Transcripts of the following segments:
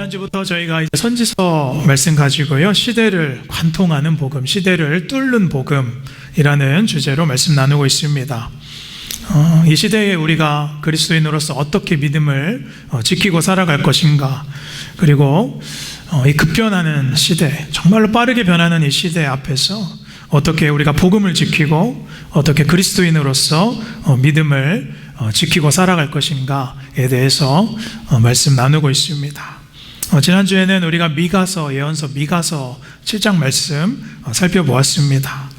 지난주부터 저희가 이제 선지서 말씀 가지고요, 시대를 관통하는 복음, 시대를 뚫는 복음이라는 주제로 말씀 나누고 있습니다. 이 시대에 우리가 그리스도인으로서 어떻게 믿음을 지키고 살아갈 것인가, 그리고 이 급변하는 시대, 정말로 빠르게 변하는 이 시대 앞에서 어떻게 우리가 복음을 지키고 어떻게 그리스도인으로서 믿음을 지키고 살아갈 것인가에 대해서 말씀 나누고 있습니다. 지난주에는 우리가 미가서, 예언서 미가서 7장 말씀 살펴보았습니다.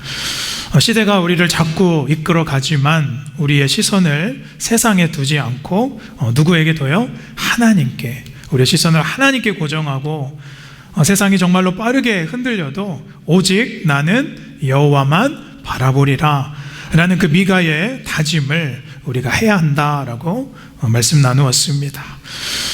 시대가 우리를 자꾸 이끌어 가지만 우리의 시선을 세상에 두지 않고 누구에게 둬요? 하나님께, 우리의 시선을 하나님께 고정하고 세상이 정말로 빠르게 흔들려도 오직 나는 여호와만 바라보리라 라는 그 미가의 다짐을 우리가 해야 한다라고 말씀 나누었습니다.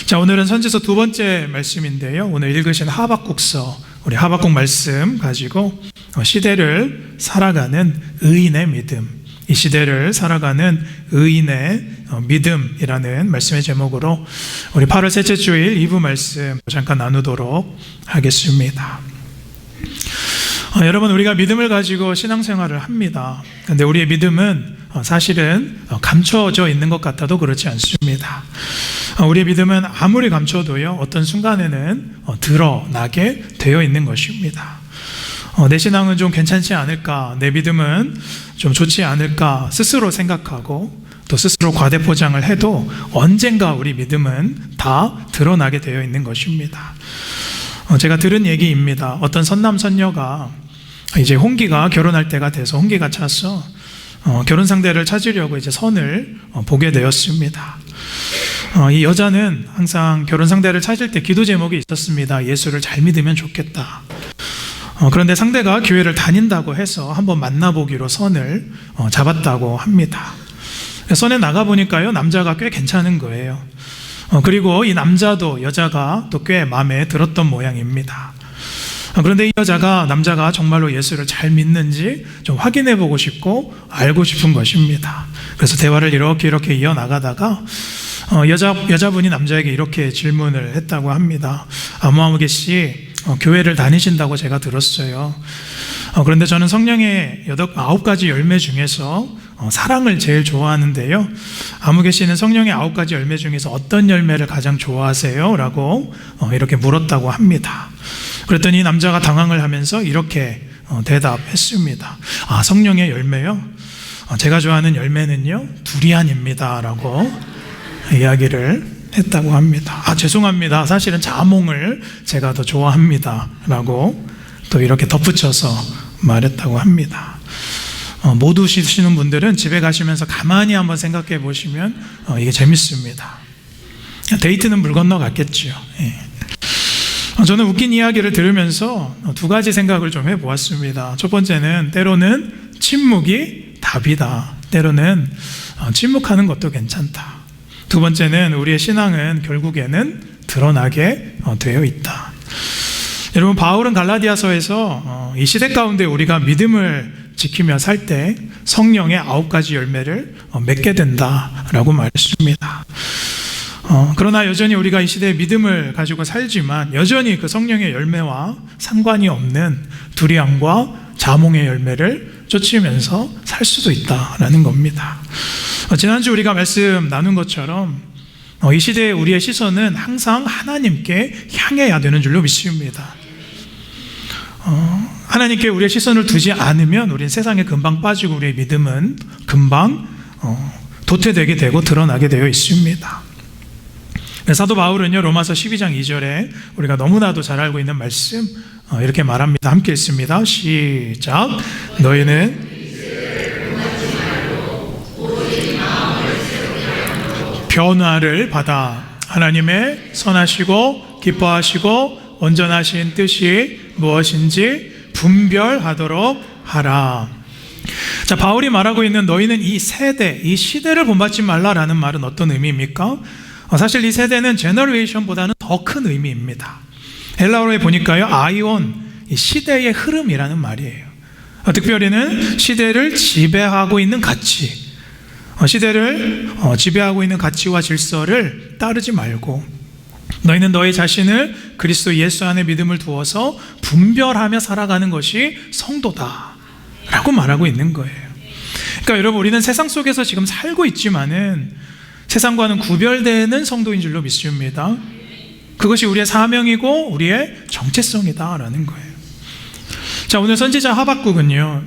자, 오늘은 선지서 두 번째 말씀인데요, 오늘 읽으신 하박국서, 우리 하박국 말씀 가지고 시대를 살아가는 의인의 믿음, 이 시대를 살아가는 의인의 믿음이라는 말씀의 제목으로 우리 8월 셋째 주일 2부 말씀 잠깐 나누도록 하겠습니다. 여러분, 우리가 믿음을 가지고 신앙생활을 합니다. 그런데 우리의 믿음은 사실은 감춰져 있는 것 같아도 그렇지 않습니다. 우리의 믿음은 아무리 감춰도요, 어떤 순간에는 드러나게 되어 있는 것입니다. 내 신앙은 좀 괜찮지 않을까, 내 믿음은 좀 좋지 않을까 스스로 생각하고 또 스스로 과대포장을 해도 언젠가 우리 믿음은 다 드러나게 되어 있는 것입니다. 제가 들은 얘기입니다. 어떤 선남 선녀가 이제 홍기가 결혼할 때가 돼서 홍기가 차서 결혼 상대를 찾으려고 이제 선을 보게 되었습니다. 이 여자는 항상 결혼 상대를 찾을 때 기도 제목이 있었습니다. 예수를 잘 믿으면 좋겠다. 그런데 상대가 교회를 다닌다고 해서 한번 만나보기로 선을 잡았다고 합니다. 선에 나가보니까요, 남자가 꽤 괜찮은 거예요. 그리고 이 남자도 여자가 또 꽤 마음에 들었던 모양입니다. 그런데 이 여자가, 남자가 정말로 예수를 잘 믿는지 좀 확인해 보고 싶고 알고 싶은 것입니다. 그래서 대화를 이렇게 이어나가다가 여자분이 남자에게 이렇게 질문을 했다고 합니다. 아무개 씨, 교회를 다니신다고 제가 들었어요. 그런데 저는 성령의 9가지 열매 중에서 사랑을 제일 좋아하는데요, 아무개 씨는 성령의 9가지 열매 중에서 어떤 열매를 가장 좋아하세요? 라고 이렇게 물었다고 합니다. 그랬더니 남자가 당황을 하면서 이렇게 대답했습니다. 아, 성령의 열매요? 제가 좋아하는 열매는요, 두리안입니다 라고 이야기를 했다고 합니다. 아, 죄송합니다. 사실은 자몽을 제가 더 좋아합니다 라고 또 이렇게 덧붙여서 말했다고 합니다. 못 우시는 분들은 집에 가시면서 가만히 한번 생각해 보시면 이게 재밌습니다. 데이트는 물 건너갔겠죠. 저는 웃긴 이야기를 들으면서 두 가지 생각을 좀 해보았습니다. 첫 번째는 때로는 침묵이 답이다. 때로는 침묵하는 것도 괜찮다. 두 번째는 우리의 신앙은 결국에는 드러나게 되어 있다. 여러분, 바울은 갈라디아서에서 이 시대 가운데 우리가 믿음을 지키며 살 때 성령의 9가지 열매를 맺게 된다라고 말했습니다. 그러나 여전히 우리가 이 시대에 믿음을 가지고 살지만 여전히 그 성령의 열매와 상관이 없는 두리안과 자몽의 열매를 쫓으면서 살 수도 있다라는 겁니다. 지난주 우리가 말씀 나눈 것처럼 이 시대에 우리의 시선은 항상 하나님께 향해야 되는 줄로 믿습니다. 하나님께 우리의 시선을 두지 않으면 우리는 세상에 금방 빠지고 우리의 믿음은 금방 도태되게 되고 드러나게 되어 있습니다. 사도 바울은요, 로마서 12장 2절에 우리가 너무나도 잘 알고 있는 말씀 이렇게 말합니다. 함께 읽습니다. 시작. 너희는 변화를 받아 하나님의 선하시고 기뻐하시고 온전하신 뜻이 무엇인지 분별하도록 하라. 자, 바울이 말하고 있는 너희는 이 세대, 이 시대를 본받지 말라라는 말은 어떤 의미입니까? 사실 이 세대는 제너레이션보다는 더 큰 의미입니다. 헬라어에 보니까요, 아이온, 이 시대의 흐름이라는 말이에요. 특별히는 시대를 지배하고 있는 가치, 시대를 지배하고 있는 가치와 질서를 따르지 말고 너희는 너희 자신을 그리스도 예수 안에 믿음을 두어서 분별하며 살아가는 것이 성도다 라고 말하고 있는 거예요. 그러니까 여러분, 우리는 세상 속에서 지금 살고 있지만은 세상과는 구별되는 성도인 줄로 믿습니다. 그것이 우리의 사명이고 우리의 정체성이다라는 거예요. 자, 오늘 선지자 하박국은요,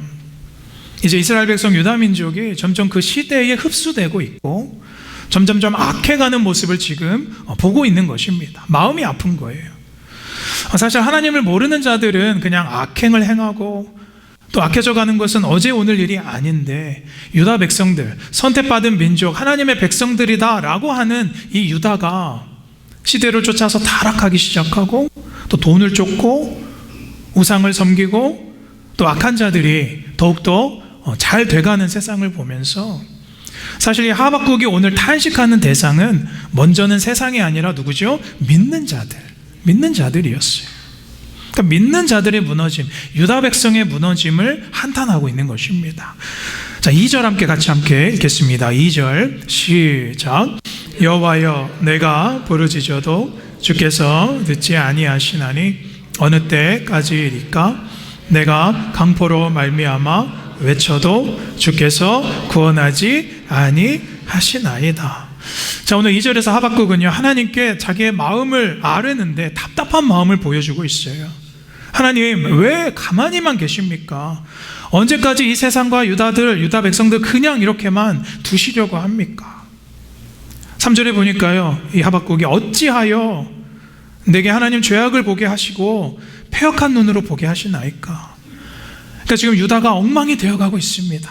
이제 이스라엘 백성 유다 민족이 점점 그 시대에 흡수되고 있고 점점점 악해가는 모습을 지금 보고 있는 것입니다. 마음이 아픈 거예요. 사실 하나님을 모르는 자들은 그냥 악행을 행하고 또 악해져 가는 것은 어제 오늘 일이 아닌데, 유다 백성들, 선택받은 민족, 하나님의 백성들이다라고 하는 이 유다가 시대를 쫓아서 타락하기 시작하고 또 돈을 쫓고 우상을 섬기고 또 악한 자들이 더욱더 잘 돼가는 세상을 보면서, 사실 이 하박국이 오늘 탄식하는 대상은 먼저는 세상이 아니라 누구죠? 믿는 자들이었어요. 그러니까 믿는 자들의 무너짐, 유다 백성의 무너짐을 한탄하고 있는 것입니다. 자, 2절 함께 읽겠습니다. 2절 시작. 여호와여, 내가 부르짖어도 주께서 듣지 아니하시나니 어느 때까지일까? 내가 강포로 말미암아 외쳐도 주께서 구원하지 아니하시나이다. 자, 오늘 2절에서 하박국은요, 하나님께 자기의 마음을 아뢰는데 답답한 마음을 보여주고 있어요. 하나님, 왜 가만히만 계십니까? 언제까지 이 세상과 유다 백성들 그냥 이렇게만 두시려고 합니까? 3절에 보니까요, 이 하박국이 어찌하여 내게 하나님 죄악을 보게 하시고 패역한 눈으로 보게 하시나이까? 그러니까 지금 유다가 엉망이 되어가고 있습니다.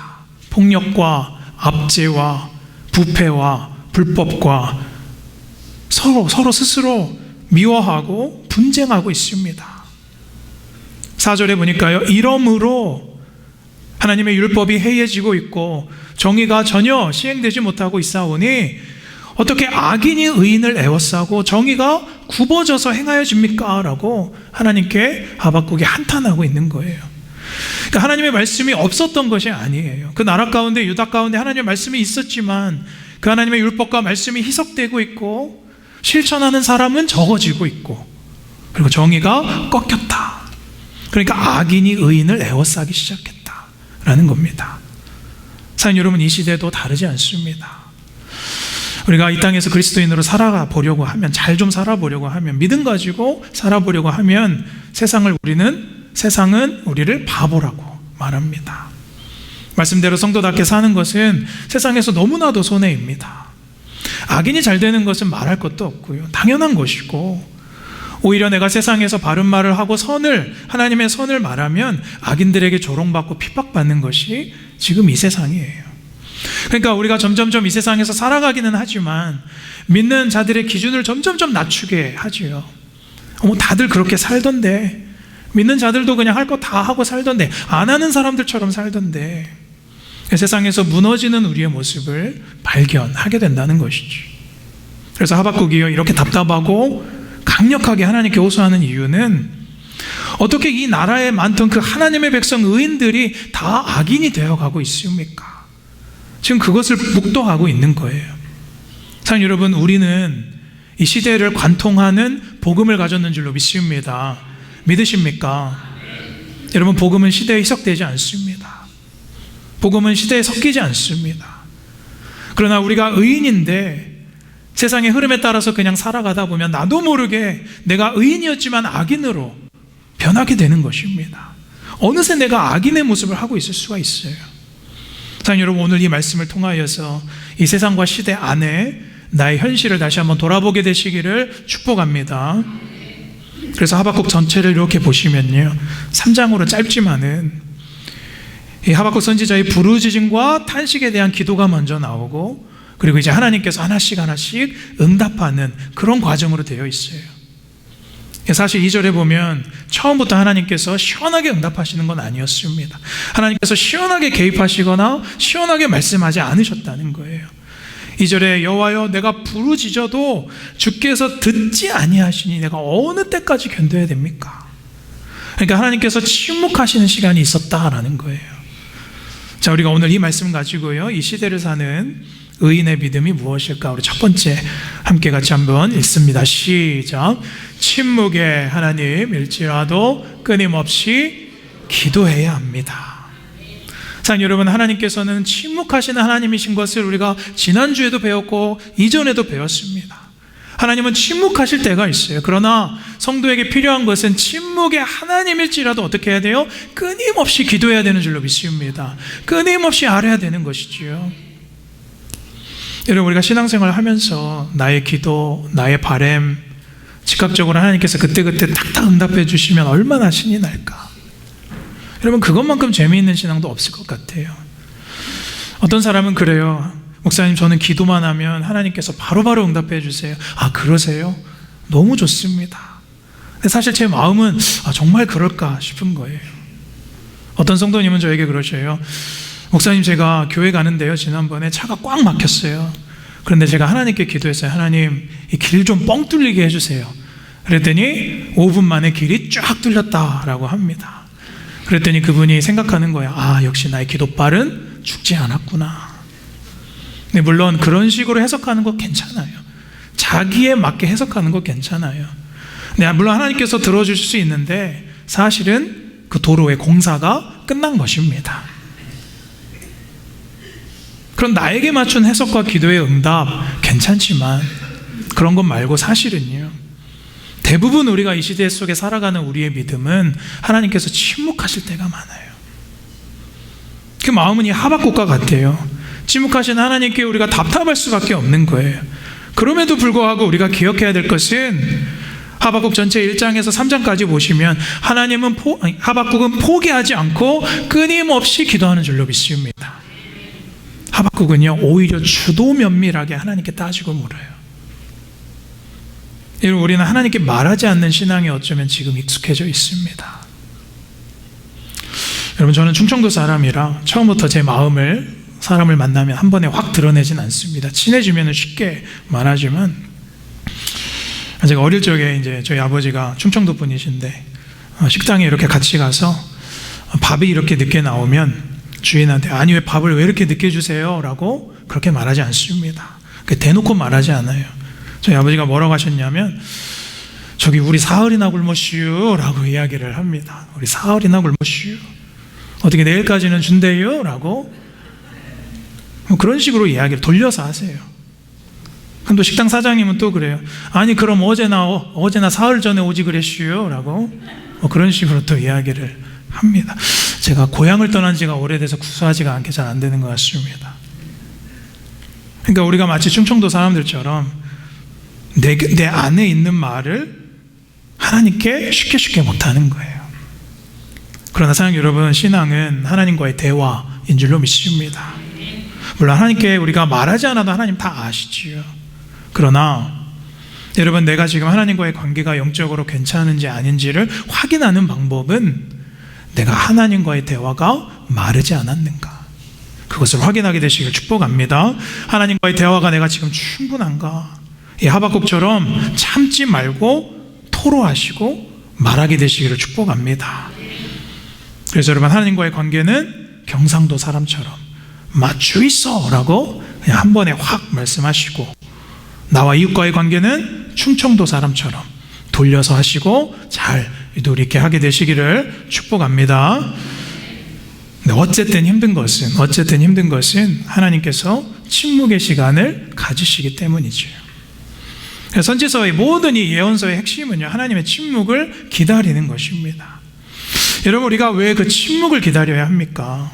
폭력과 압제와 부패와 불법과 서로 스스로 미워하고 분쟁하고 있습니다. 4절에 보니까요, 이러므로 하나님의 율법이 해이해지고 있고 정의가 전혀 시행되지 못하고 있사오니 어떻게 악인이 의인을 애워싸고 정의가 굽어져서 행하여집니까? 라고 하나님께 하박국이 한탄하고 있는 거예요. 그러니까 하나님의 말씀이 없었던 것이 아니에요. 그 나라 가운데, 유다 가운데 하나님의 말씀이 있었지만 그 하나님의 율법과 말씀이 희석되고 있고 실천하는 사람은 적어지고 있고, 그리고 정의가 꺾였다. 그러니까 악인이 의인을 애워싸기 시작했다라는 겁니다. 사랑하는 여러분, 이 시대도 다르지 않습니다. 우리가 이 땅에서 그리스도인으로 살아보려고 하면, 잘 좀 살아보려고 하면, 믿음 가지고 살아보려고 하면 세상은 우리를 바보라고 말합니다. 말씀대로 성도답게 사는 것은 세상에서 너무나도 손해입니다. 악인이 잘 되는 것은 말할 것도 없고요, 당연한 것이고, 오히려 내가 세상에서 바른 말을 하고 하나님의 선을 말하면 악인들에게 조롱받고 핍박받는 것이 지금 이 세상이에요. 그러니까 우리가 점점점 이 세상에서 살아가기는 하지만 믿는 자들의 기준을 점점점 낮추게 하지요. 다들 그렇게 살던데, 믿는 자들도 그냥 할 거 다 하고 살던데, 안 하는 사람들처럼 살던데, 세상에서 무너지는 우리의 모습을 발견하게 된다는 것이죠. 그래서 하박국이요, 이렇게 답답하고 강력하게 하나님께 호소하는 이유는, 어떻게 이 나라에 많던 그 하나님의 백성 의인들이 다 악인이 되어가고 있습니까? 지금 그것을 묵도하고 있는 거예요. 사랑하는 여러분, 우리는 이 시대를 관통하는 복음을 가졌는 줄로 믿습니다. 믿으십니까? 여러분, 복음은 시대에 희석되지 않습니다. 복음은 시대에 섞이지 않습니다. 그러나 우리가 의인인데 세상의 흐름에 따라서 그냥 살아가다 보면 나도 모르게 내가 의인이었지만 악인으로 변하게 되는 것입니다. 어느새 내가 악인의 모습을 하고 있을 수가 있어요. 사랑하는 여러분, 오늘 이 말씀을 통하여서 이 세상과 시대 안에 나의 현실을 다시 한번 돌아보게 되시기를 축복합니다. 그래서 하박국 전체를 이렇게 보시면요, 3장으로 짧지만은 이 하박국 선지자의 부르짖음과 탄식에 대한 기도가 먼저 나오고, 그리고 이제 하나님께서 하나씩 응답하는 그런 과정으로 되어 있어요. 사실 2절에 보면 처음부터 하나님께서 시원하게 응답하시는 건 아니었습니다. 하나님께서 시원하게 개입하시거나 시원하게 말씀하지 않으셨다는 거예요. 2절에 여호와여, 내가 부르짖어도 주께서 듣지 아니하시니 내가 어느 때까지 견뎌야 됩니까? 그러니까 하나님께서 침묵하시는 시간이 있었다라는 거예요. 자, 우리가 오늘 이 말씀 가지고요, 이 시대를 사는 의인의 믿음이 무엇일까? 우리 첫 번째 함께 같이 한번 읽습니다. 시작. 침묵의 하나님일지라도 끊임없이 기도해야 합니다. 사랑하는 여러분, 하나님께서는 침묵하시는 하나님이신 것을 우리가 지난주에도 배웠고 이전에도 배웠습니다. 하나님은 침묵하실 때가 있어요. 그러나 성도에게 필요한 것은 침묵의 하나님일지라도 어떻게 해야 돼요? 끊임없이 기도해야 되는 줄로 믿습니다. 끊임없이 알아야 되는 것이지요. 여러분, 우리가 신앙생활을 하면서 나의 기도, 나의 바람 즉각적으로 하나님께서 그때그때 탁탁 응답해 주시면 얼마나 신이 날까? 여러분, 그것만큼 재미있는 신앙도 없을 것 같아요. 어떤 사람은 그래요. 목사님, 저는 기도만 하면 하나님께서 바로바로 응답해 주세요. 아, 그러세요? 너무 좋습니다. 근데 사실 제 마음은 정말 그럴까 싶은 거예요. 어떤 성도님은 저에게 그러셔요. 목사님, 제가 교회 가는데요, 지난번에 차가 꽉 막혔어요. 그런데 제가 하나님께 기도했어요. 하나님, 이 길 좀 뻥 뚫리게 해주세요. 그랬더니 5분 만에 길이 쫙 뚫렸다라고 합니다. 그랬더니 그분이 생각하는 거예요. 아, 역시 나의 기도발은 죽지 않았구나. 네, 물론 그런 식으로 해석하는 거 괜찮아요. 자기에 맞게 해석하는 거 괜찮아요. 네, 물론 하나님께서 들어주실 수 있는데 사실은 그 도로의 공사가 끝난 것입니다. 그런 나에게 맞춘 해석과 기도의 응답 괜찮지만 그런 것 말고 사실은요, 대부분 우리가 이 시대 속에 살아가는 우리의 믿음은 하나님께서 침묵하실 때가 많아요. 그 마음은 이 하박국과 같아요. 침묵하신 하나님께 우리가 답답할 수밖에 없는 거예요. 그럼에도 불구하고 우리가 기억해야 될 것은 하박국 전체 1장에서 3장까지 보시면 하박국은 포기하지 않고 끊임없이 기도하는 줄로 믿습니다. 하박국은요, 오히려 주도 면밀하게 하나님께 따지고 물어요. 여러분, 우리는 하나님께 말하지 않는 신앙에 어쩌면 지금 익숙해져 있습니다. 여러분, 저는 충청도 사람이라 처음부터 제 마음을 사람을 만나면 한 번에 확 드러내진 않습니다. 친해지면 쉽게 말하지만, 제가 어릴 적에 이제 저희 아버지가 충청도 분이신데 식당에 이렇게 같이 가서 밥이 이렇게 늦게 나오면 주인한테 아니 왜 밥을 왜 이렇게 늦게 주세요? 라고 그렇게 말하지 않습니다. 대놓고 말하지 않아요. 저희 아버지가 뭐라고 하셨냐면 저기 우리 사흘이나 굶었슈 라고 이야기를 합니다. 우리 사흘이나 굶었슈. 어떻게 내일까지는 준대요? 라고 그런 식으로 이야기를 돌려서 하세요. 또 식당 사장님은 또 그래요. 아니 그럼 어제나 사흘 전에 오지 그랬슈 라고 그런 식으로 또 이야기를 합니다. 제가 고향을 떠난 지가 오래돼서 구수하지가 않게 잘 안 되는 것 같습니다. 그러니까 우리가 마치 충청도 사람들처럼 내 안에 있는 말을 하나님께 쉽게 못하는 거예요. 그러나 사랑하는 여러분, 신앙은 하나님과의 대화인 줄로 믿습니다. 물론 하나님께 우리가 말하지 않아도 하나님 다 아시지요. 그러나 여러분, 내가 지금 하나님과의 관계가 영적으로 괜찮은지 아닌지를 확인하는 방법은 내가 하나님과의 대화가 마르지 않았는가, 그것을 확인하게 되시길 축복합니다. 하나님과의 대화가 내가 지금 충분한가, 이 하박국처럼 참지 말고 토로하시고 말하게 되시기를 축복합니다. 그래서 여러분, 하나님과의 관계는 경상도 사람처럼 맞추 있어 라고 그냥 한 번에 확 말씀하시고, 나와 이웃과의 관계는 충청도 사람처럼 돌려서 하시고 잘 유도리 있게 하게 되시기를 축복합니다. 어쨌든 힘든 것은 하나님께서 침묵의 시간을 가지시기 때문이죠. 선지서의 모든 이 예언서의 핵심은요, 하나님의 침묵을 기다리는 것입니다. 여러분, 우리가 왜 그 침묵을 기다려야 합니까?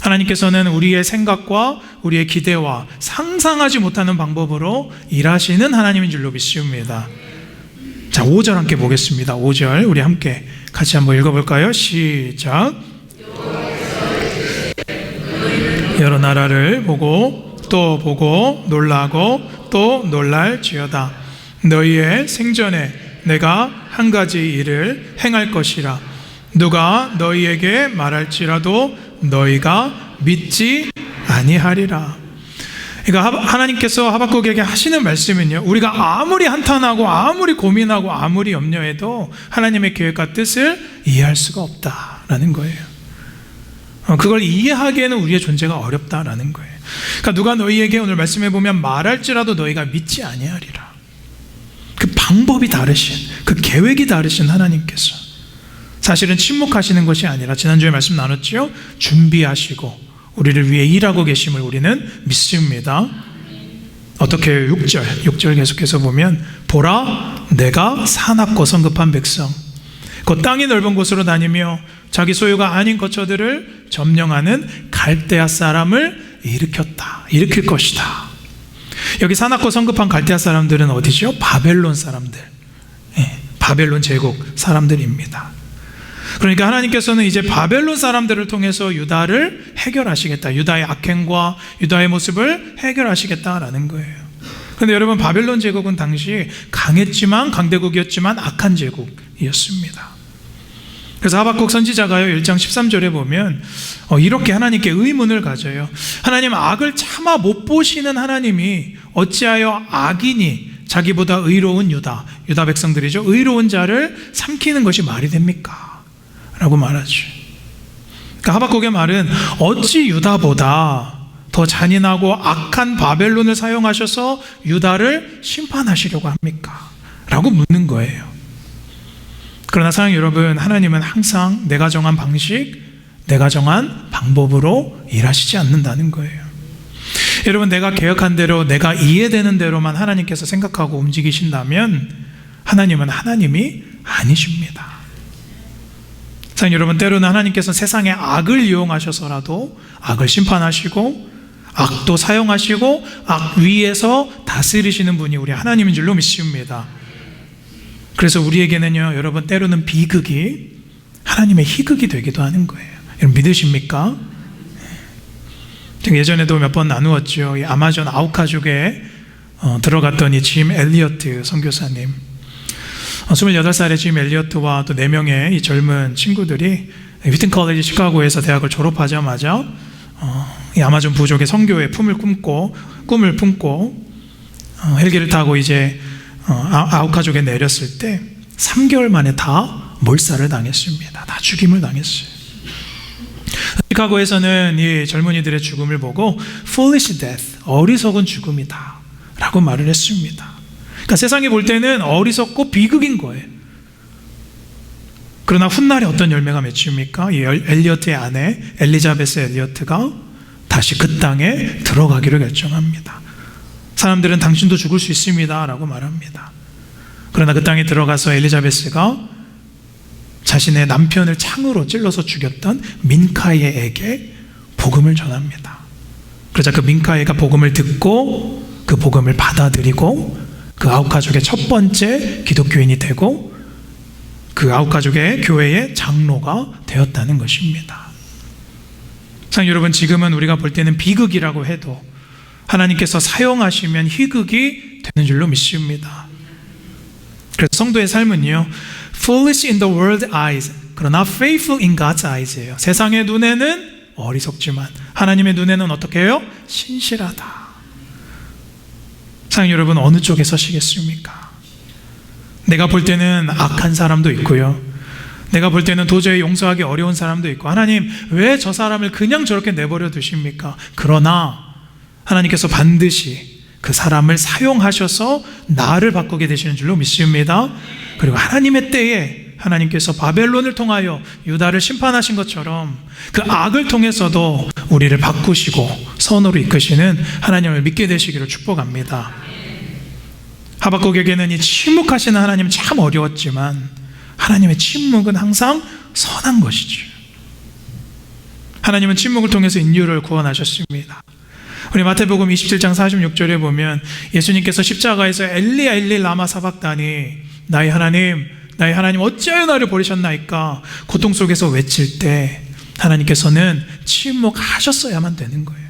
하나님께서는 우리의 생각과 우리의 기대와 상상하지 못하는 방법으로 일하시는 하나님인 줄로 믿습니다. 자, 5절 함께 보겠습니다. 5절 우리 함께 같이 한번 읽어볼까요? 시작. 여러 나라를 보고 또 보고 놀라고 또 놀랄지어다. 너희의 생전에 내가 한 가지 일을 행할 것이라. 누가 너희에게 말할지라도 너희가 믿지 아니하리라. 그러니까 하나님께서 하박국에게 하시는 말씀은요, 우리가 아무리 한탄하고 아무리 고민하고 아무리 염려해도 하나님의 계획과 뜻을 이해할 수가 없다라는 거예요. 그걸 이해하기에는 우리의 존재가 어렵다라는 거예요. 그러니까 누가 너희에게 오늘 말씀해 보면 말할지라도 너희가 믿지 아니하리라. 그 방법이 다르신, 그 계획이 다르신 하나님께서 사실은 침묵하시는 것이 아니라 지난주에 말씀 나눴죠. 준비하시고 우리를 위해 일하고 계심을 우리는 믿습니다. 어떻게 6절 계속해서 보면 보라 내가 사납고 성급한 백성 그 땅이 넓은 곳으로 다니며 자기 소유가 아닌 거처들을 점령하는 갈대아 사람을 일으킬 것이다. 여기 사납고 성급한 갈대아 사람들은 어디죠? 바벨론 사람들, 바벨론 제국 사람들입니다. 그러니까 하나님께서는 이제 바벨론 사람들을 통해서 유다를 해결하시겠다, 유다의 악행과 유다의 모습을 해결하시겠다라는 거예요. 그런데 여러분, 바벨론 제국은 당시 강했지만 강대국이었지만 악한 제국이었습니다. 그래서 하박국 선지자가요 1장 13절에 보면 이렇게 하나님께 의문을 가져요. 하나님, 악을 차마 못 보시는 하나님이 어찌하여 악인이 자기보다 의로운 유다 백성들이죠, 의로운 자를 삼키는 것이 말이 됩니까? 라고 말하죠. 그러니까 하박국의 말은 어찌 유다보다 더 잔인하고 악한 바벨론을 사용하셔서 유다를 심판하시려고 합니까? 라고 묻는 거예요. 그러나 사랑하는 여러분, 하나님은 항상 내가 정한 방식, 내가 정한 방법으로 일하시지 않는다는 거예요. 여러분, 내가 계획한 대로, 내가 이해되는 대로만 하나님께서 생각하고 움직이신다면 하나님은 하나님이 아니십니다. 사랑하는 여러분, 때로는 하나님께서 세상의 악을 이용하셔서라도 악을 심판하시고 악도 사용하시고 악 위에서 다스리시는 분이 우리 하나님인 줄로 믿습니다. 그래서 우리에게는요, 여러분, 때로는 비극이 하나님의 희극이 되기도 하는 거예요. 여러분, 믿으십니까? 제가 예전에도 몇 번 나누었죠. 이 아마존 아우카족에 들어갔더니 짐 엘리어트 선교사님, 28살의 짐 엘리어트와 또 4명의 이 젊은 친구들이 휘튼 컬리지 시카고에서 대학을 졸업하자마자 이 아마존 부족의 선교의 꿈을 품고 헬기를 타고 이제 아우카족에 내렸을 때 3개월 만에 다 몰살을 당했습니다. 다 죽임을 당했어요. 시카고에서는 이 젊은이들의 죽음을 보고 foolish death, 어리석은 죽음이다 라고 말을 했습니다. 그러니까 세상이 볼 때는 어리석고 비극인 거예요. 그러나 훗날에 어떤 열매가 맺힙니까? 이 엘리어트의 아내 엘리자베스 엘리어트가 다시 그 땅에 들어가기로 결정합니다. 사람들은 당신도 죽을 수 있습니다 라고 말합니다. 그러나 그 땅에 들어가서 엘리자베스가 자신의 남편을 창으로 찔러서 죽였던 민카예에게 복음을 전합니다. 그러자 그 민카예가 복음을 듣고 그 복음을 받아들이고 그 아웃가족의 첫 번째 기독교인이 되고 그 아웃가족의 교회의 장로가 되었다는 것입니다. 사랑하는 여러분, 지금은 우리가 볼 때는 비극이라고 해도 하나님께서 사용하시면 희극이 되는 줄로 믿습니다. 그래서 성도의 삶은요, foolish in the world's eyes, 그러나 faithful in God's eyes예요. 세상의 눈에는 어리석지만 하나님의 눈에는 어떻게 해요? 신실하다. 사랑하는 여러분, 어느 쪽에 서시겠습니까? 내가 볼 때는 악한 사람도 있고요, 내가 볼 때는 도저히 용서하기 어려운 사람도 있고, 하나님 왜 저 사람을 그냥 저렇게 내버려 두십니까? 그러나 하나님께서 반드시 그 사람을 사용하셔서 나를 바꾸게 되시는 줄로 믿습니다. 그리고 하나님의 때에 하나님께서 바벨론을 통하여 유다를 심판하신 것처럼 그 악을 통해서도 우리를 바꾸시고 선으로 이끄시는 하나님을 믿게 되시기를 축복합니다. 하박국에게는 이 침묵하시는 하나님 참 어려웠지만 하나님의 침묵은 항상 선한 것이죠. 하나님은 침묵을 통해서 인류를 구원하셨습니다. 우리 마태복음 27장 46절에 보면 예수님께서 십자가에서 엘리 엘리 라마 사박다니, 나의 하나님 어찌하여 나를 버리셨나이까 고통 속에서 외칠 때 하나님께서는 침묵하셨어야만 되는 거예요.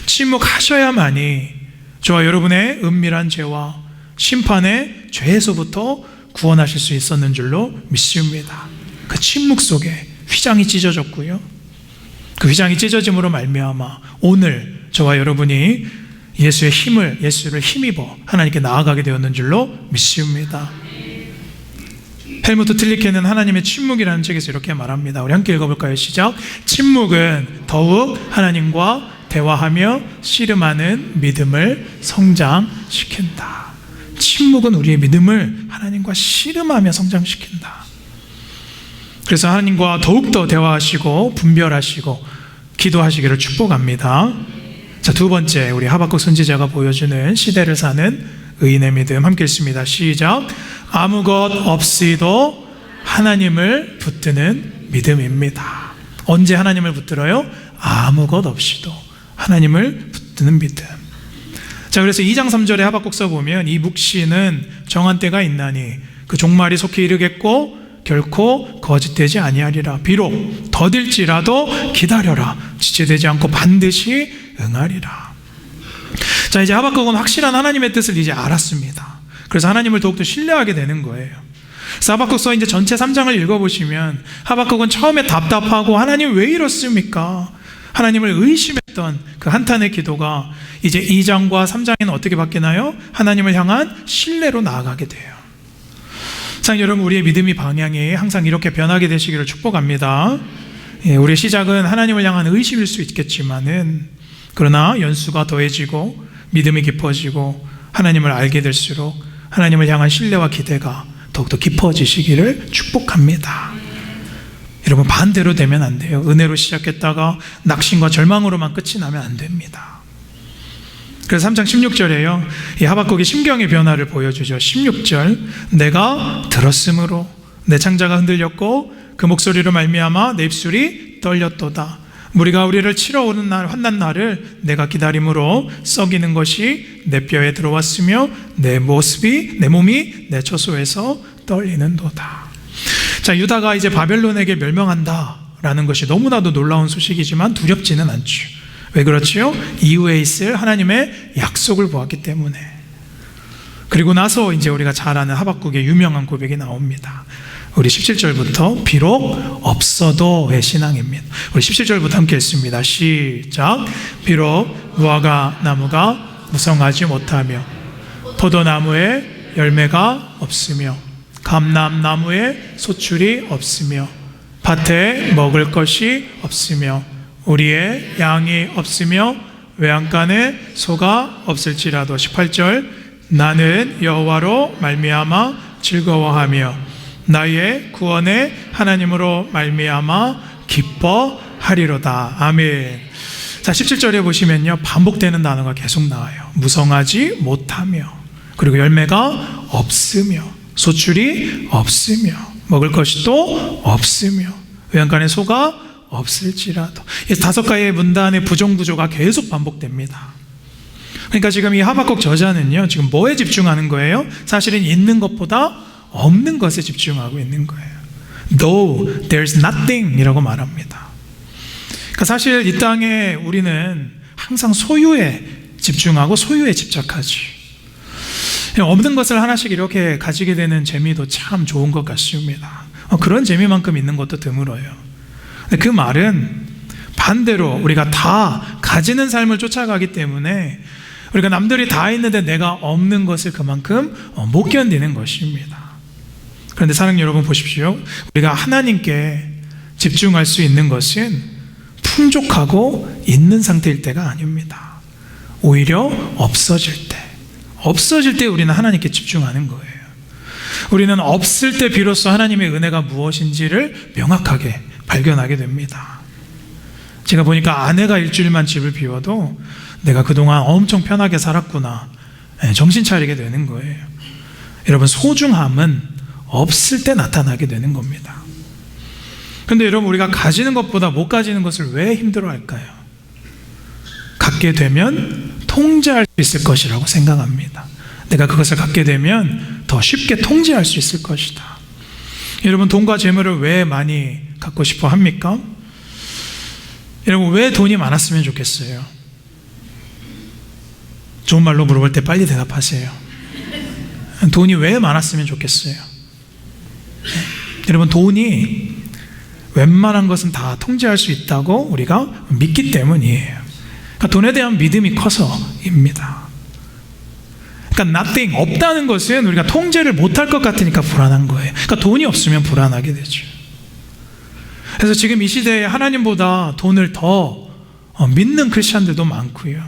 침묵하셔야만이 저와 여러분의 은밀한 죄와 심판의 죄에서부터 구원하실 수 있었는 줄로 믿습니다. 그 침묵 속에 휘장이 찢어졌고요, 그 휘장이 찢어짐으로 말미암아 오늘 저와 여러분이 예수를 힘입어 하나님께 나아가게 되었는 줄로 믿습니다. 헬무트 틸리케는 하나님의 침묵이라는 책에서 이렇게 말합니다. 우리 함께 읽어볼까요? 시작. 침묵은 더욱 하나님과 대화하며 씨름하는 믿음을 성장시킨다. 침묵은 우리의 믿음을 하나님과 씨름하며 성장시킨다. 그래서 하나님과 더욱더 대화하시고 분별하시고 기도하시기를 축복합니다. 자, 두 번째, 우리 하박국 선지자가 보여주는 시대를 사는 의인의 믿음 함께 읽습니다. 시작. 아무 것 없이도 하나님을 붙드는 믿음입니다. 언제 하나님을 붙들어요? 아무 것 없이도 하나님을 붙드는 믿음. 자, 그래서 2장 3절에 하박국서 보면 이 묵시는 정한 때가 있나니 그 종말이 속히 이르겠고 결코 거짓되지 아니하리라. 비록 더딜지라도 기다려라. 지체되지 않고 반드시 응하리라. 자, 이제 하박국은 확실한 하나님의 뜻을 이제 알았습니다. 그래서 하나님을 더욱더 신뢰하게 되는 거예요. 그래서 하박국서 이제 전체 3장을 읽어보시면 하박국은 처음에 답답하고 하나님 왜 이렇습니까? 하나님을 의심했던 그 한탄의 기도가 이제 2장과 3장에는 어떻게 바뀌나요? 하나님을 향한 신뢰로 나아가게 돼요. 사랑하는 여러분, 우리의 믿음의 방향이 항상 이렇게 변하게 되시기를 축복합니다. 우리의 시작은 하나님을 향한 의심일 수 있겠지만은 그러나 연수가 더해지고 믿음이 깊어지고 하나님을 알게 될수록 하나님을 향한 신뢰와 기대가 더욱더 깊어지시기를 축복합니다. 여러분, 반대로 되면 안 돼요. 은혜로 시작했다가 낙심과 절망으로만 끝이 나면 안 됩니다. 그래서 3장 16절에요. 이 하박국의 심경의 변화를 보여주죠. 16절, 내가 들었으므로 내 창자가 흔들렸고 그 목소리로 말미암아 내 입술이 떨렸도다. 무리가 우리를 치러 오는 날 환난 날을 내가 기다림으로 썩이는 것이 내 뼈에 들어왔으며 내 몸이 내 처소에서 떨리는도다. 자, 유다가 이제 바벨론에게 멸망한다라는 것이 너무나도 놀라운 소식이지만 두렵지는 않죠. 왜 그렇지요? 이후에 있을 하나님의 약속을 보았기 때문에. 그리고 나서 이제 우리가 잘 아는 하박국의 유명한 고백이 나옵니다. 우리 17절부터 비록 없어도의 신앙입니다. 우리 17절부터 함께 읽습니다. 시작. 비록 무화과 나무가 무성하지 못하며 포도나무에 열매가 없으며 감람나무에 소출이 없으며 밭에 먹을 것이 없으며 우리의 양이 없으며 외양간에 소가 없을지라도 18절 나는 여호와로 말미암아 즐거워하며 나의 구원의 하나님으로 말미암아 기뻐하리로다. 아멘. 자, 17절에 보시면요, 반복되는 단어가 계속 나와요. 무성하지 못하며, 그리고 열매가 없으며, 소출이 없으며, 먹을 것이 또 없으며, 외양간에 소가 없을지라도. 이 5가지의 문단의 부정구조가 계속 반복됩니다. 그러니까 지금 이 하박국 저자는요, 지금 뭐에 집중하는 거예요? 사실은 있는 것보다 없는 것에 집중하고 있는 거예요. Though there's nothing 이라고 말합니다. 그러니까 사실 이 땅에 우리는 항상 소유에 집중하고 소유에 집착하지. 없는 것을 하나씩 이렇게 가지게 되는 재미도 참 좋은 것 같습니다. 그런 재미만큼 있는 것도 드물어요. 근데 그 말은 반대로 우리가 다 가지는 삶을 쫓아가기 때문에 우리가 남들이 다 있는데 내가 없는 것을 그만큼 못 견디는 것입니다. 그런데 사랑하는 여러분, 보십시오. 우리가 하나님께 집중할 수 있는 것은 풍족하고 있는 상태일 때가 아닙니다. 오히려 없어질 때 우리는 하나님께 집중하는 거예요. 우리는 없을 때 비로소 하나님의 은혜가 무엇인지를 명확하게 발견하게 됩니다. 제가 보니까 아내가 일주일만 집을 비워도 내가 그동안 엄청 편하게 살았구나, 정신 차리게 되는 거예요. 여러분, 소중함은 없을 때 나타나게 되는 겁니다. 그런데 여러분, 우리가 가지는 것보다 못 가지는 것을 왜 힘들어할까요? 갖게 되면 통제할 수 있을 것이라고 생각합니다. 내가 그것을 갖게 되면 더 쉽게 통제할 수 있을 것이다. 여러분, 돈과 재물을 왜 많이 갖고 싶어 합니까? 여러분, 왜 돈이 많았으면 좋겠어요? 좋은 말로 물어볼 때 빨리 대답하세요. 돈이 왜 많았으면 좋겠어요? 여러분, 돈이 웬만한 것은 다 통제할 수 있다고 우리가 믿기 때문이에요. 그러니까 돈에 대한 믿음이 커서입니다. 그러니까 nothing, 없다는 것은 우리가 통제를 못할 것 같으니까 불안한 거예요. 그러니까 돈이 없으면 불안하게 되죠. 그래서 지금 이 시대에 하나님보다 돈을 더 믿는 크리스찬들도 많고요.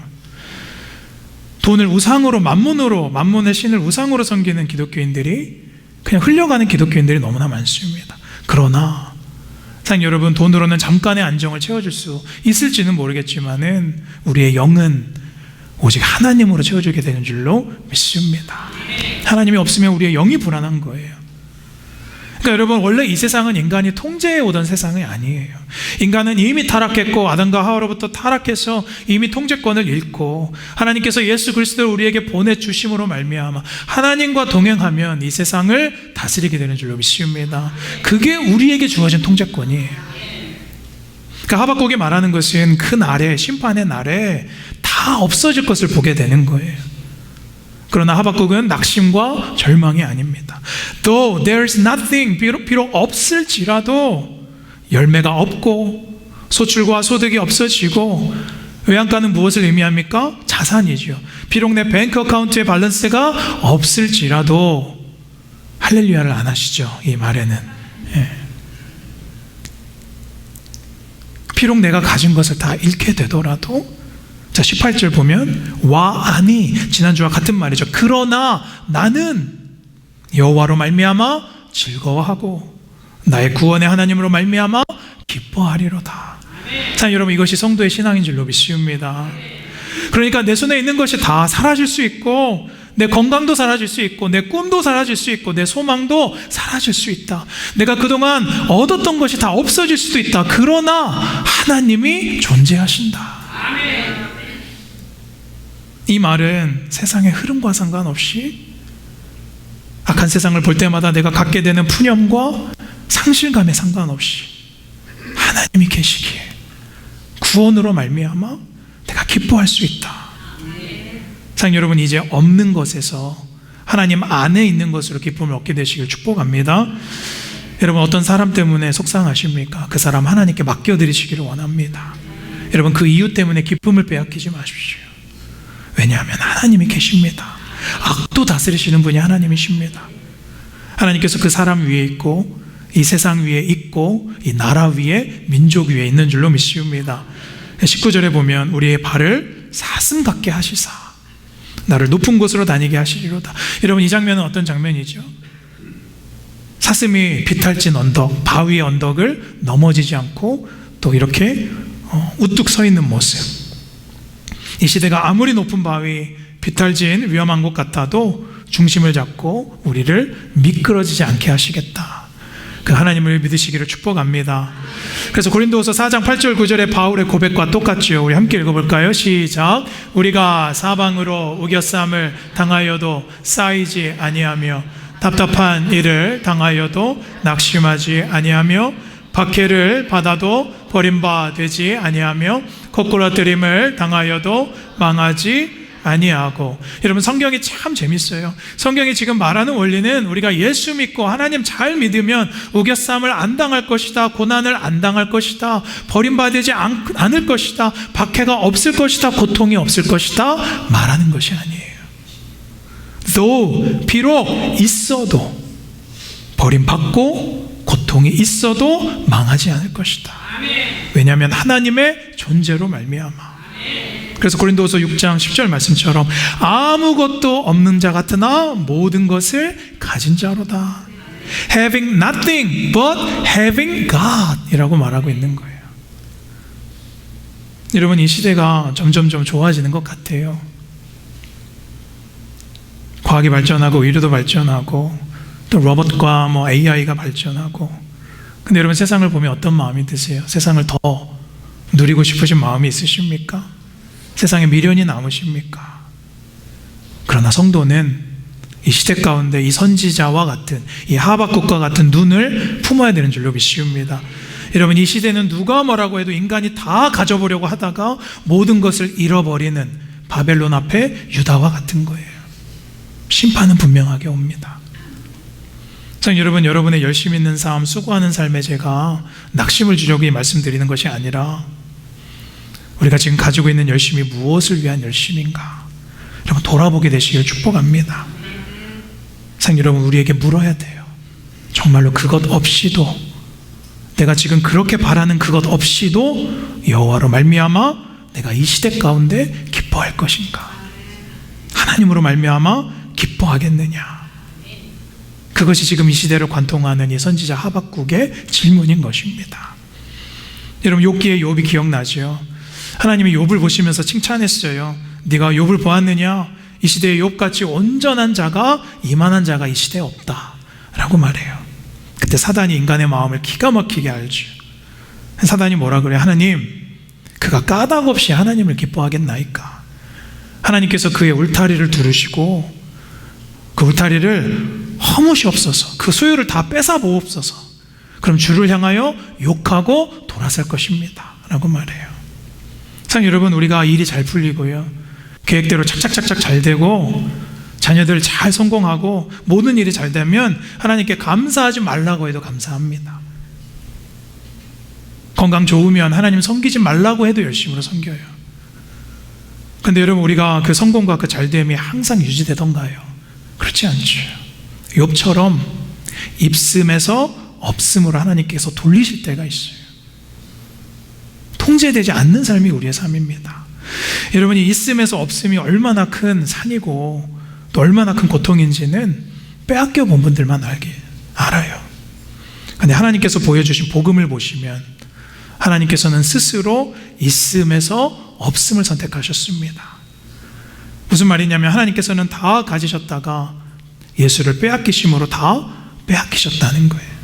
돈을 우상으로, 만몬의 신을 우상으로 섬기는 기독교인들이, 그냥 흘려가는 기독교인들이 너무나 많습니다. 그러나 사실 여러분, 돈으로는 잠깐의 안정을 채워줄 수 있을지는 모르겠지만은 우리의 영은 오직 하나님으로 채워주게 되는 줄로 믿습니다. 하나님이 없으면 우리의 영이 불안한 거예요. 그러니까 여러분, 원래 이 세상은 인간이 통제해 오던 세상이 아니에요. 인간은 이미 타락했고, 아담과 하와로부터 타락해서 이미 통제권을 잃고, 하나님께서 예수 그리스도를 우리에게 보내주심으로 말미암아 하나님과 동행하면 이 세상을 다스리게 되는 줄로 믿습니다. 그게 우리에게 주어진 통제권이에요. 그러니까 하박국이 말하는 것은 그 날에, 심판의 날에 다 없어질 것을 보게 되는 거예요. 그러나 하박국은 낙심과 절망이 아닙니다. Though there is nothing, 비록 없을지라도 열매가 없고 소출과 소득이 없어지고, 외양간은 무엇을 의미합니까? 자산이죠. 비록 내 뱅크 어카운트의 밸런스가 없을지라도 할렐루야를 안 하시죠, 이 말에는. 비록 내가 가진 것을 다 잃게 되더라도, 자, 18절 보면 아니, 지난주와 같은 말이죠. 그러나 나는 여호와로 말미암아 즐거워하고 나의 구원의 하나님으로 말미암아 기뻐하리로다. 자, 여러분, 이것이 성도의 신앙인 줄로 믿습니다. 그러니까 내 손에 있는 것이 다 사라질 수 있고, 내 건강도 사라질 수 있고, 내 꿈도 사라질 수 있고, 내 소망도 사라질 수 있다. 내가 그동안 얻었던 것이 다 없어질 수도 있다. 그러나 하나님이 존재하신다. 이 말은 세상의 흐름과 상관없이, 악한 세상을 볼 때마다 내가 갖게 되는 푸념과 상실감에 상관없이 하나님이 계시기에 구원으로 말미암아 내가 기뻐할 수 있다. 사랑 여러분, 이제 없는 것에서 하나님 안에 있는 것으로 기쁨을 얻게 되시길 축복합니다. 여러분, 어떤 사람 때문에 속상하십니까? 그 사람 하나님께 맡겨드리시기를 원합니다. 여러분, 그 이유 때문에 기쁨을 빼앗기지 마십시오. 왜냐하면 하나님이 계십니다. 악도 다스리시는 분이 하나님이십니다. 하나님께서 그 사람 위에 있고, 이 세상 위에 있고, 이 나라 위에, 민족 위에 있는 줄로 믿습니다. 19절에 보면 우리의 발을 사슴 같게 하시사 나를 높은 곳으로 다니게 하시리로다. 여러분, 이 장면은 어떤 장면이죠? 사슴이 비탈진 언덕, 바위의 언덕을 넘어지지 않고 또 이렇게 우뚝 서 있는 모습. 이 시대가 아무리 높은 바위, 비탈진 위험한 곳 같아도 중심을 잡고 우리를 미끄러지지 않게 하시겠다. 그 하나님을 믿으시기를 축복합니다. 그래서 고린도후서 4장 8절 9절의 바울의 고백과 똑같죠. 우리 함께 읽어볼까요? 시작. 우리가 사방으로 우겨쌈을 당하여도 쌓이지 아니하며, 답답한 일을 당하여도 낙심하지 아니하며, 박해를 받아도 버림받지 아니하며, 거꾸러뜨림을 당하여도 망하지 아니하고. 여러분, 성경이 참 재밌어요. 성경이 지금 말하는 원리는 우리가 예수 믿고 하나님 잘 믿으면 우겨쌈을 안 당할 것이다, 고난을 안 당할 것이다, 버림받지 않을 것이다, 박해가 없을 것이다, 고통이 없을 것이다 말하는 것이 아니에요. though, 비록 있어도, 버림받고 고통이 있어도 망하지 않을 것이다. 왜냐하면 하나님의 존재로 말미암아. 그래서 고린도후서 6장 10절 말씀처럼 아무것도 없는 자 같으나 모든 것을 가진 자로다. Having nothing but having God 이라고 말하고 있는 거예요. 여러분, 이 시대가 점점 좋아지는 것 같아요. 과학이 발전하고 의료도 발전하고 또 로봇과 AI가 발전하고. 근데 여러분, 세상을 보면 어떤 마음이 드세요? 세상을 더 누리고 싶으신 마음이 있으십니까? 세상에 미련이 남으십니까? 그러나 성도는 이 시대 가운데 이 선지자와 같은, 이 하박국과 같은 눈을 품어야 되는 줄로 믿습니다. 여러분, 이 시대는 누가 뭐라고 해도 인간이 다 가져보려고 하다가 모든 것을 잃어버리는 바벨론 앞에 유다와 같은 거예요. 심판은 분명하게 옵니다. 여러분, 여러분의 열심히 있는 삶, 수고하는 삶에 제가 낙심을 주려고 이 말씀드리는 것이 아니라, 우리가 지금 가지고 있는 열심이 무엇을 위한 열심인가, 여러분 돌아보게 되시길 축복합니다. 여러분, 우리에게 물어야 돼요. 정말로 그것 없이도, 내가 지금 그렇게 바라는 그것 없이도 여호와로 말미암아 내가 이 시대 가운데 기뻐할 것인가? 하나님으로 말미암아 기뻐하겠느냐? 그것이 지금 이 시대를 관통하는 이 선지자 하박국의 질문인 것입니다. 여러분, 욥기의 욥이 기억나죠? 하나님이 욥을 보시면서 칭찬했어요. 네가 욥을 보았느냐? 이 시대에 욥같이 온전한 자가, 이만한 자가 이 시대에 없다 라고 말해요. 그때 사단이 인간의 마음을 기가 막히게 알죠. 사단이 뭐라 그래요? 하나님, 그가 까닭 없이 하나님을 기뻐하겠나이까? 하나님께서 그의 울타리를 두르시고 그 울타리를 허무시옵소서, 그 소유를 다 뺏어 보옵소서. 그럼 주를 향하여 욕하고 돌아설 것입니다 라고 말해요. 참, 여러분, 우리가 일이 잘 풀리고요, 계획대로 착착착착 잘 되고 자녀들 잘 성공하고 모든 일이 잘 되면 하나님께 감사하지 말라고 해도 감사합니다. 건강 좋으면 하나님 섬기지 말라고 해도 열심으로 섬겨요. 그런데 여러분, 우리가 그 성공과 그 잘됨이 항상 유지되던가요? 그렇지 않죠. 욥처럼 있음에서 없음으로 하나님께서 돌리실 때가 있어요. 통제되지 않는 삶이 우리의 삶입니다. 여러분이 있음에서 없음이 얼마나 큰 산이고 또 얼마나 큰 고통인지는 빼앗겨 본 분들만 알아요. 그런데 하나님께서 보여주신 복음을 보시면 하나님께서는 스스로 있음에서 없음을 선택하셨습니다. 무슨 말이냐면 하나님께서는 다 가지셨다가 예수를 빼앗기심으로 다 빼앗기셨다는 거예요.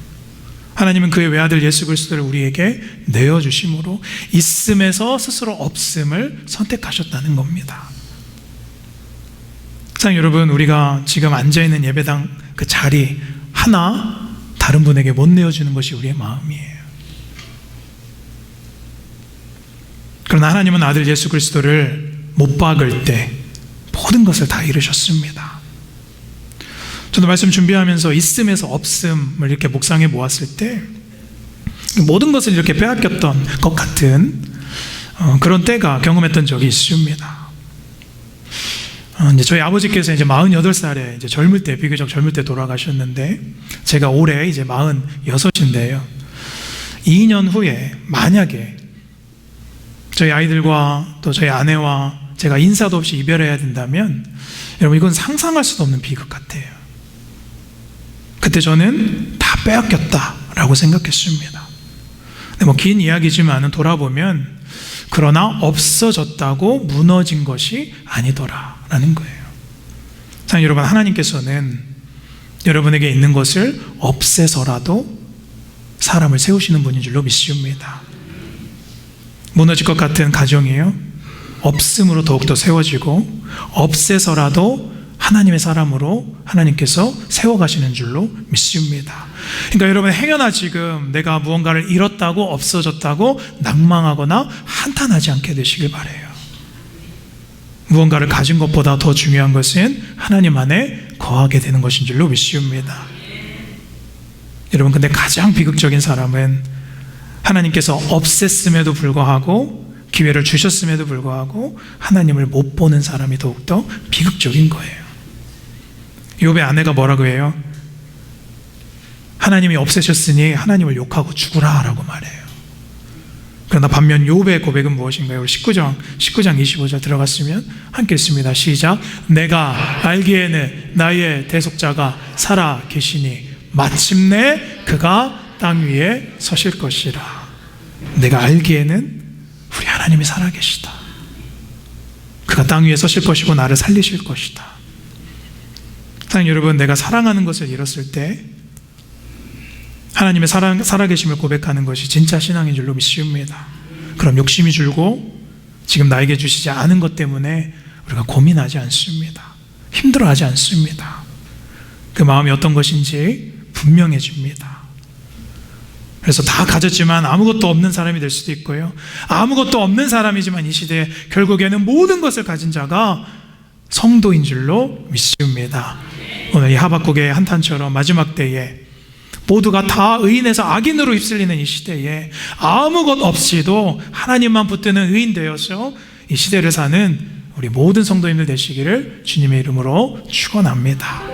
하나님은 그의 외아들 예수 그리스도를 우리에게 내어주심으로 있음에서 스스로 없음을 선택하셨다는 겁니다. 자, 여러분, 우리가 지금 앉아있는 예배당 그 자리 하나 다른 분에게 못 내어주는 것이 우리의 마음이에요. 그러나 하나님은 아들 예수 그리스도를 못 박을 때 모든 것을 다 이루셨습니다. 저도 말씀 준비하면서 있음에서 없음을 이렇게 묵상해 보았을 때 모든 것을 이렇게 빼앗겼던 것 같은 그런 때가 경험했던 적이 있습니다. 이제 저희 아버지께서 이제 48살에 이제 젊을 때, 비교적 젊을 때 돌아가셨는데 제가 올해 이제 46인데요. 2년 후에 만약에 저희 아이들과 또 저희 아내와 제가 인사도 없이 이별해야 된다면 여러분, 이건 상상할 수도 없는 비극 같아요. 그때 저는 다 빼앗겼다라고 생각했습니다. 근데 긴 이야기지만 돌아보면 그러나 없어졌다고 무너진 것이 아니더라라는 거예요. 자, 여러분, 하나님께서는 여러분에게 있는 것을 없애서라도 사람을 세우시는 분인 줄로 믿습니다. 무너질 것 같은 가정이에요. 없음으로 더욱더 세워지고 없애서라도 하나님의 사람으로 하나님께서 세워가시는 줄로 믿습니다. 그러니까 여러분, 행여나 지금 내가 무언가를 잃었다고 없어졌다고 낭망하거나 한탄하지 않게 되시길 바라요. 무언가를 가진 것보다 더 중요한 것은 하나님 안에 거하게 되는 것인 줄로 믿습니다. 여러분, 근데 가장 비극적인 사람은 하나님께서 없앴음에도 불구하고 기회를 주셨음에도 불구하고 하나님을 못 보는 사람이 더욱더 비극적인 거예요. 욥의 아내가 뭐라고 해요? 하나님이 없애셨으니 하나님을 욕하고 죽으라 라고 말해요. 그러나 반면 욥의 고백은 무엇인가요? 19장 25절 들어갔으면 함께 읽습니다. 시작. 내가 알기에는 나의 대속자가 살아 계시니 마침내 그가 땅 위에 서실 것이라. 내가 알기에는 우리 하나님이 살아계시다. 그가 땅 위에 서실 것이고 나를 살리실 것이다. 사랑하는 여러분, 내가 사랑하는 것을 잃었을 때 하나님의 살아계심을 고백하는 것이 진짜 신앙인 줄로 믿습니다. 그럼 욕심이 줄고 지금 나에게 주시지 않은 것 때문에 우리가 고민하지 않습니다. 힘들어하지 않습니다. 그 마음이 어떤 것인지 분명해집니다. 그래서 다 가졌지만 아무것도 없는 사람이 될 수도 있고요, 아무것도 없는 사람이지만 이 시대에 결국에는 모든 것을 가진 자가 성도인 줄로 믿습니다. 오늘 이 하박국의 한탄처럼 마지막 때에 모두가 다 의인에서 악인으로 휩쓸리는 이 시대에 아무것 없이도 하나님만 붙드는 의인 되어서 이 시대를 사는 우리 모든 성도님들 되시기를 주님의 이름으로 축원합니다.